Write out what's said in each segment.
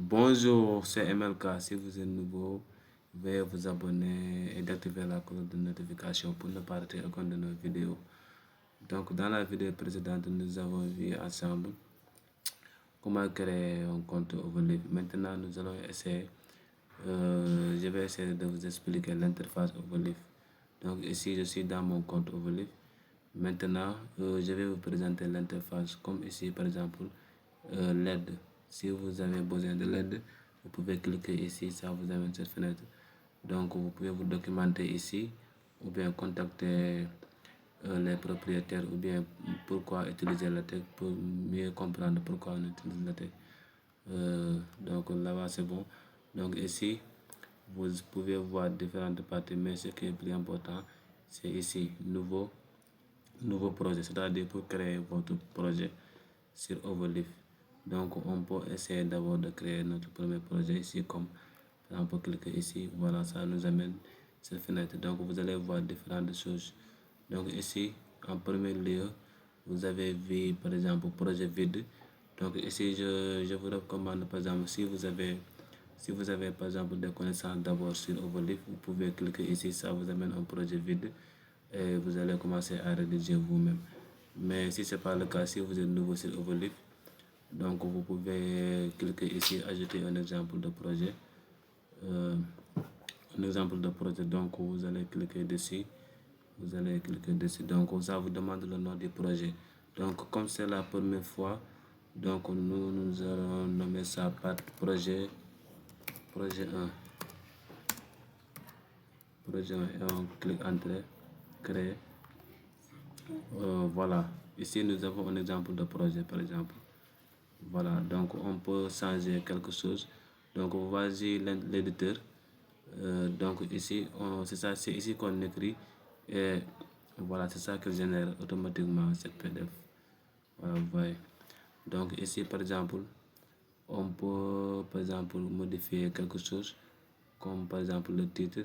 Bonjour, c'est MLK. Si vous êtes nouveau, veuillez vous abonner et d'activer la cloche de notification pour ne pas rater aucune de nos vidéos. Donc, dans la vidéo précédente, nous avons vu ensemble comment créer un compte Overleaf. Maintenant, nous allons essayer, je vais essayer de vous expliquer l'interface Overleaf. Donc, ici, je suis dans mon compte Overleaf. Maintenant, je vais vous présenter l'interface comme ici, par exemple, l'aide. Si vous avez besoin de l'aide, vous pouvez cliquer ici, ça vous amène cette fenêtre. Donc, vous pouvez vous documenter ici ou bien contacter les propriétaires ou bien pourquoi utiliser la tech pour mieux comprendre pourquoi on utilise la tech. Donc là-bas, c'est bon. Donc ici, vous pouvez voir différentes parties, mais ce qui est plus important, c'est ici, nouveau projet, c'est-à-dire pour créer votre projet sur Overleaf. Donc on peut essayer d'abord de créer notre premier projet ici, comme on peut cliquer ici, voilà, ça nous amène cette fenêtre. Donc vous allez voir différentes choses. Donc ici, en premier lieu, vous avez vu par exemple projet vide. Donc ici, je vous recommande par exemple si vous avez par exemple des connaissances d'abord sur Overleaf, vous pouvez cliquer ici, ça vous amène un projet vide et vous allez commencer à rédiger vous-même. Mais si ce n'est pas le cas, si vous êtes nouveau sur Overleaf, donc vous pouvez cliquer ici, ajouter un exemple de projet. Donc vous allez cliquer dessus. Donc ça vous demande le nom du projet. Donc comme c'est la première fois, donc nous allons nommer ça par projet 1. Projet 1 et on clique Entrée, créer. Voilà, ici nous avons un exemple de projet par exemple. Voilà, donc on peut changer quelque chose. Donc voici l'éditeur. Donc ici, c'est ici qu'on écrit et voilà, c'est ça qui génère automatiquement cette PDF. Voilà, vous voyez. Donc ici, par exemple, on peut par exemple modifier quelque chose, comme par exemple le titre,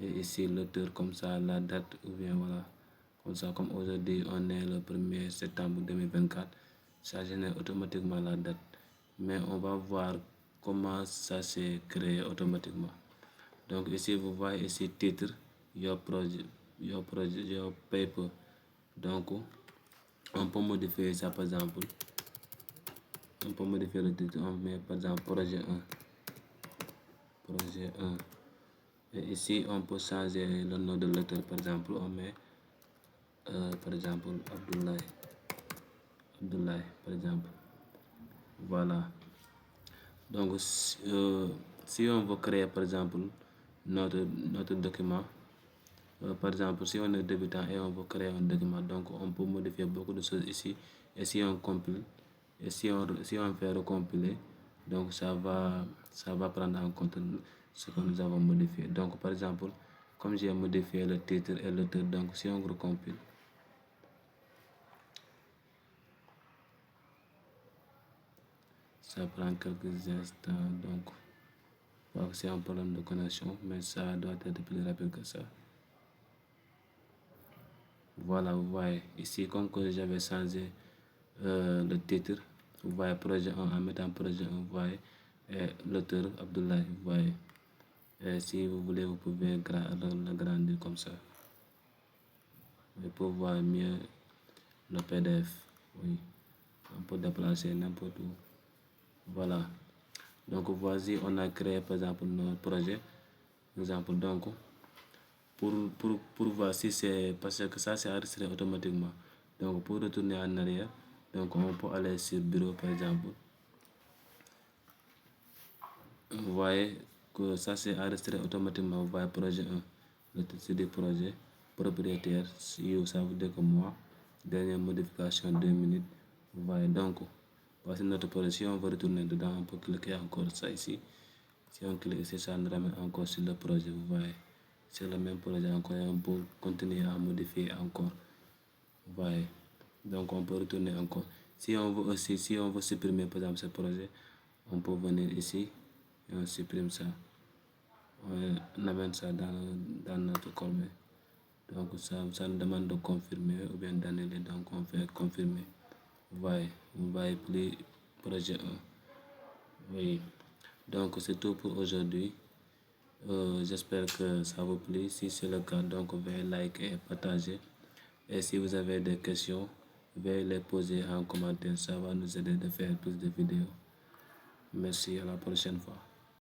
et ici l'auteur, comme ça, la date, ou bien voilà, comme ça, comme aujourd'hui on est le 1er septembre 2024, ça génère automatiquement la date. Mais on va voir comment ça s'est créé automatiquement. Donc ici vous voyez ici titre, your project, your paper. Donc on peut modifier ça par exemple. On peut modifier le titre, on met par exemple projet 1. Projet 1. Et ici on peut changer le nom de l'auteur, par exemple on met par exemple Abdoulaye par exemple. Voilà. Donc si on veut créer par exemple notre document, par exemple si on est débutant et on veut créer un document, donc on peut modifier beaucoup de choses ici. Et si on compile, et si on fait recompiler, donc ça va prendre en compte ce que nous avons modifié. Donc par exemple, comme j'ai modifié le titre et l'auteur, donc si on recompile, ça prend quelques instants. Donc c'est un problème de connexion, mais ça doit être plus rapide que ça. Voilà, vous voyez ici, comme que j'avais changé le titre, vous voyez projet 1, en mettant projet 1, vous voyez, et l'auteur Abdoulaye, vous voyez. Et si vous voulez, vous pouvez le grandir comme ça. Et pour voir mieux le PDF, oui, on peut déplacer n'importe où. Voilà. Donc voici, on a créé par exemple notre projet. Par exemple, donc, pour voir si c'est, parce que ça c'est enregistré automatiquement. Donc pour retourner en arrière, donc on peut aller sur bureau par exemple. Vous voyez que ça c'est enregistré automatiquement. Vous voyez projet 1, le titre du projet, propriétaire, ça veut dire que moi, dernière modification 2 minutes. Vous voyez, donc voici notre projet. Si on veut retourner dedans, on peut cliquer encore ça ici. Si on clique ici, ça nous ramène encore sur le projet. Vous voyez, c'est le même projet encore et on peut continuer à modifier encore. Vous voyez, donc on peut retourner encore. Si on veut aussi, si on veut supprimer par exemple ce projet, on peut venir ici et on supprime ça. On amène ça dans notre colonne. Donc ça nous demande de confirmer ou bien d'annuler, donc on fait confirmer. Vous voyez plus projet 1. Oui. Donc c'est tout pour aujourd'hui. J'espère que ça vous plaît. Si c'est le cas, donc veuillez liker et partager. Et si vous avez des questions, veuillez les poser en commentaire. Ça va nous aider de faire plus de vidéos. Merci, à la prochaine fois.